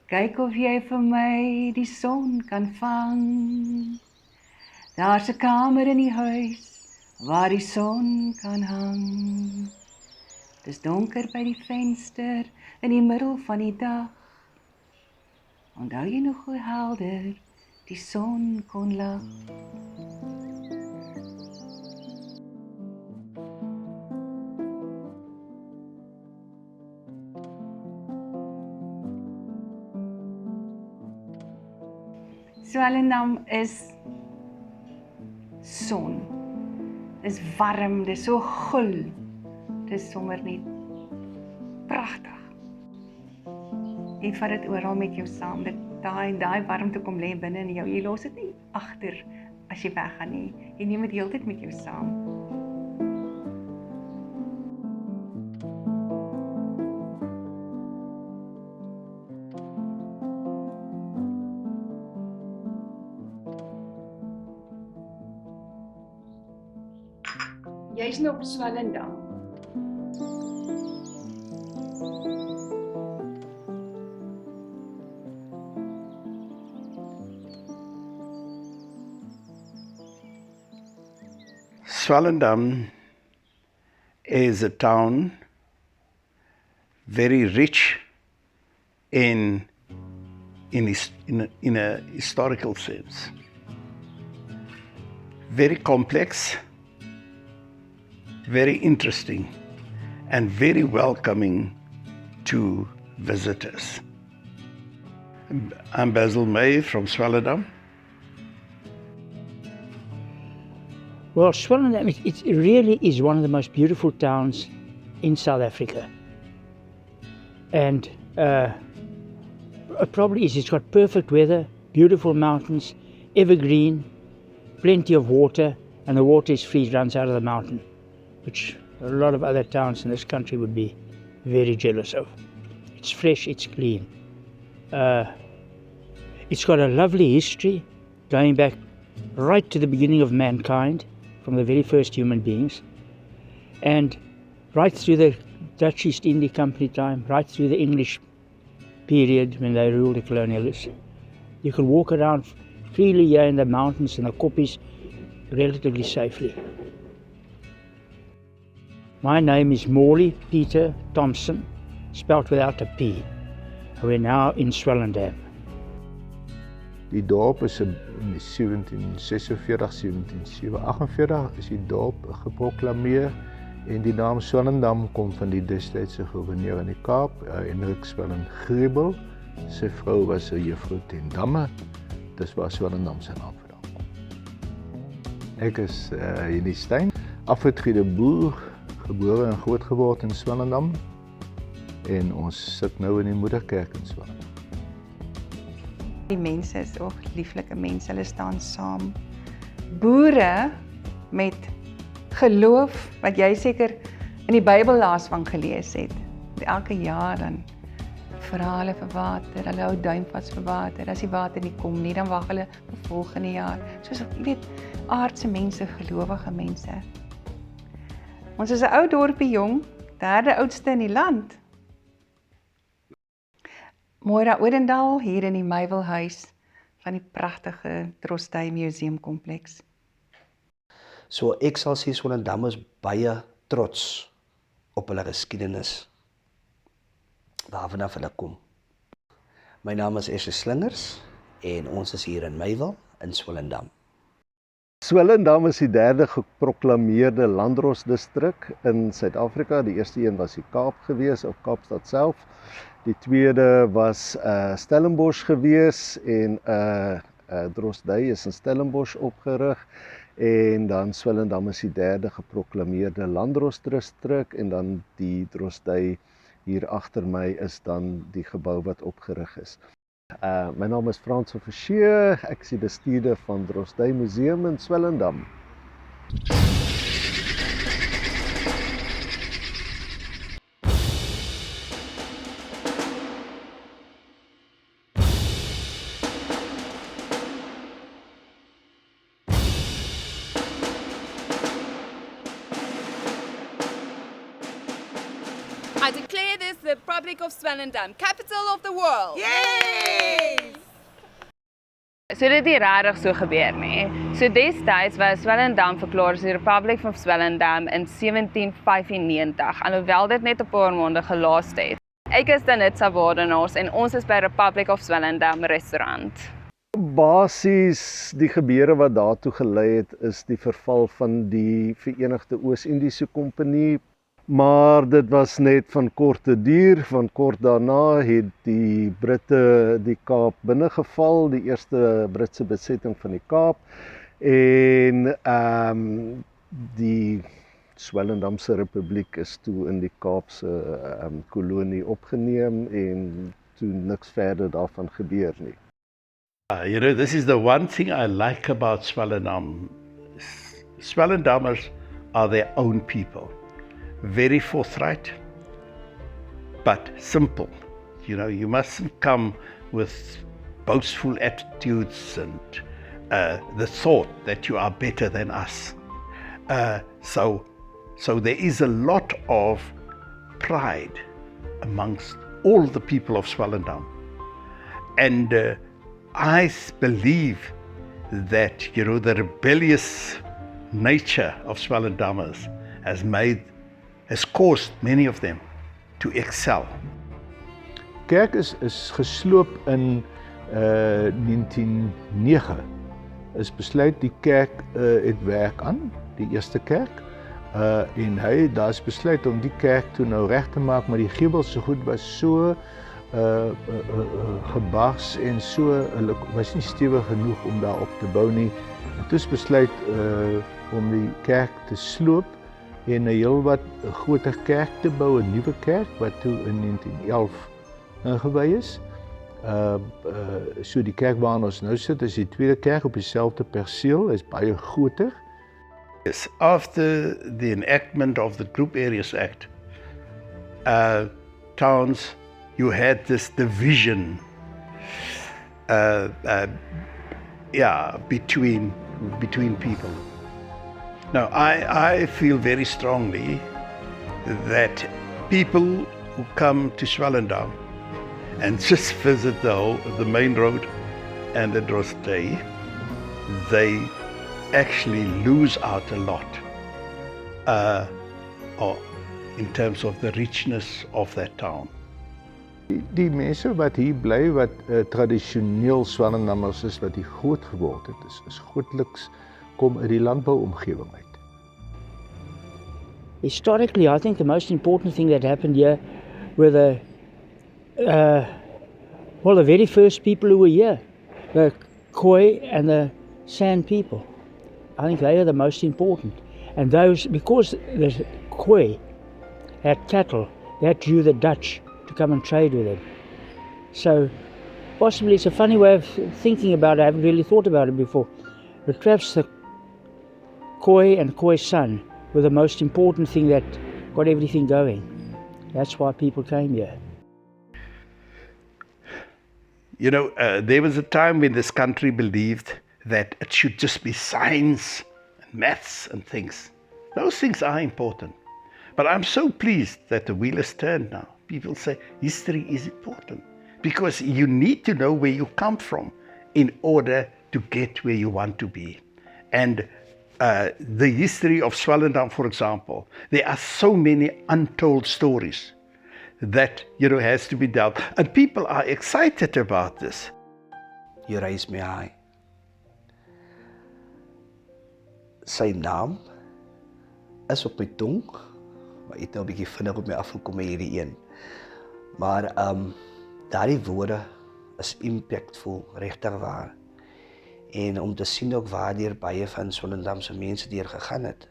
Kyk of jy vir my die son kan vang. Daar's 'n kamer in die huis waar die son kan hang. Dis donker by die venster in die middel van die dag. Onthou jy nog hoe helder die son kon lag? Swellendam is son. Dis warm, dis so gul. Dis sommer net pragtig. Jy vat dit oral met jou saam. Daai warmte kom lê binne in jou. Jy los dit nie agter as jy weggaan nie. Jy neem dit heeltyd met jou saam. Jy's nou op Swellendam. Swellendam is a town very rich in a historical sense. Very complex, very interesting, and very welcoming to visitors. I'm Basil May from Swellendam. Well, Swellendam, it really is one of the most beautiful towns in South Africa. And it probably is, it's got perfect weather, beautiful mountains, evergreen, plenty of water, and the water is free, it runs out of the mountain, which a lot of other towns in this country would be very jealous of. It's fresh, it's clean. It's got a lovely history, going back right to the beginning of mankind, from the very first human beings, and right through the Dutch East India Company time, right through the English period when they ruled the colonialists. You can walk around freely here in the mountains and the koppies relatively safely. My name is Morley Peter Thompson, spelled without a P. We're now in Swellendam. Die dorp is in 1746, 1748 is die dorp geproklameer en die naam Swellendam kom van die destydse gouverneur in die Kaap, Hendrik Swellengrebel. Sy vrou was 'n juffrou ten Damme, dis waar Swellendam sy naam vandaan kom. Ek is Jenny Stein, afgetrede boer, gebore en groot geword in Swellendam en ons sit nou in die Moederkerk in Swellendam. Die mense is ook lieflike mense, hulle staan saam. Boere met geloof, wat jy seker in die Bybel laas van gelees het. Elke jaar dan vra hulle vir water, hulle hou duim vas vir water. As die water nie kom nie, dan wag hulle vir volgende jaar. Soos jy weet, aardse mense, gelowige mense. Ons is 'n ou dorpie jong, derde oudste in die land. Moira Odendaal hier in die Mayville huis van die pragtige Drostdy museumkompleks. So ek sal sê Swellendam is baie trots op hulle geskiedenis waarvan hulle kom. My naam is Slingers en ons is hier in Mayville in Swellendam. Swellendam is die derde geproklameerde landdrosdistrik in Suid-Afrika. Die eerste een was die Kaap gewees, of Kaapstad self. Die tweede was Stellenbosch gewees en Drostdy is in Stellenbosch opgerig. En dan Swellendam is die derde geproklameerde landdrosdistrik en dan die Drostdy hier agter my is dan die gebou wat opgerig is. My naam is Frans Officier, ek is die bestuurder van Drostdy Museum in Swellendam. I declare this the Republic of Swellendam, capital of the world. So dit het regtig so gebeur nie. So destyds was Swellendam verklaar as die Republic van Swellendam in 1795, alhoewel dit net 'n paar maande gelaaste het. Ek is Danitza Wadenaars en ons is by Republic of Swellendam restaurant. Basies die gebeure wat daartoe gelei het is die verval van die Verenigde Oos-Indiese Kompanie, maar dit was net van korte duur. Van kort daarna het die Britte die Kaap binnegeval, die eerste Britse besetting van die Kaap, en die Swellendamse Republiek is toe in die Kaapse kolonie opgeneem en toe niks verder daarvan gebeur nie. You know, this is the one thing I like about Swellendam. Swellendammers are their own people. Very forthright, but simple. You know, you mustn't come with boastful attitudes and the thought that you are better than us. So there is a lot of pride amongst all the people of Swellendam. And I believe that, you know, the rebellious nature of Swellendammers has caused many of them to excel. Kerk is gesloop in 1909. Is besluit die kerk het werk aan, die eerste kerk. En daar is besluit om die kerk toe nou reg te maak, maar die geubels so goed was so gebars en so, hulle was nie stewig genoeg om daarop te bou nie. En toe is besluit om die kerk te sloop en 'n heel wat groter kerk te bou, 'n nuwe kerk wat toe in 1911 ingewy is. So die kerk waarin ons nou sit is die tweede kerk op dieselfde perseel, is baie groter. Yes, after the enactment of the Group Areas Act, towns, you had this division between people. Now, I feel very strongly that people who come to Swellendam and just visit the main road and the Drostdy, they actually lose out a lot in terms of the richness of that town. Die mense wat hier bly, wat tradisioneel Swellendammers is, wat hier groot geword het, is grootliks kom uit die landbouomgewing uit. Historically, I think the most important thing that happened here were the very first people who were here, the Khoi and the San people. I think they are the most important. And those, because the Khoi had cattle, that drew the Dutch to come and trade with them. So possibly it's a funny way of thinking about it. I haven't really thought about it before. But perhaps the Khoi and Khoi San were the most important thing that got everything going. That's why people came here. You know, there was a time when this country believed that it should just be science and maths and things. Those things are important. But I'm so pleased that the wheel has turned now. People say history is important because you need to know where you come from in order to get where you want to be. And the history of Swellendam, for example, there are so many untold stories that, you know, has to be dealt. And people are excited about this. You raise me high. Sy naam is op my tong, maar het nou 'n bietjie vinnig op my afgekom met hierdie een. Maar daardie woorde is impactful, regtig waar. En om te sien ook waardeur baie van Swellendam se mense deur gegaan het.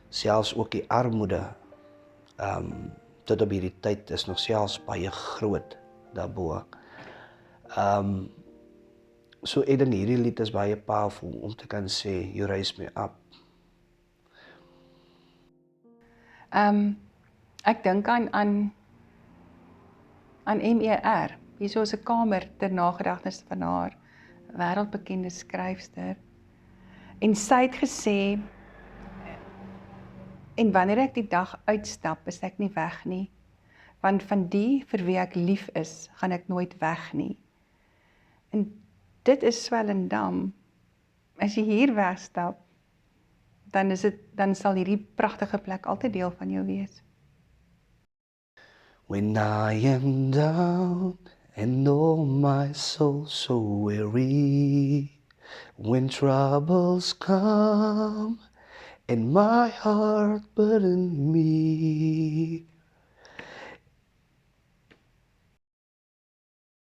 Selfs ook die armoede tot op hierdie tyd is nog selfs baie groot daarbo. So ek dink hierdie lied is baie powerful om te kan sê, you raise me up. Ek dink aan MER. Hier is 'n kamer ter nagedagtenis van haar wêreldbekende skryfster. En sy het gesê, en wanneer ek die dag uitstap, is ek nie weg nie. Want van die vir wie ek lief is, gaan ek nooit weg nie. En dit is Swellendam. As jy hier wegstap, dan sal hierdie pragtige plek altyd deel van jou wees. When I am down and oh my soul so weary, when troubles come and my heart burden me,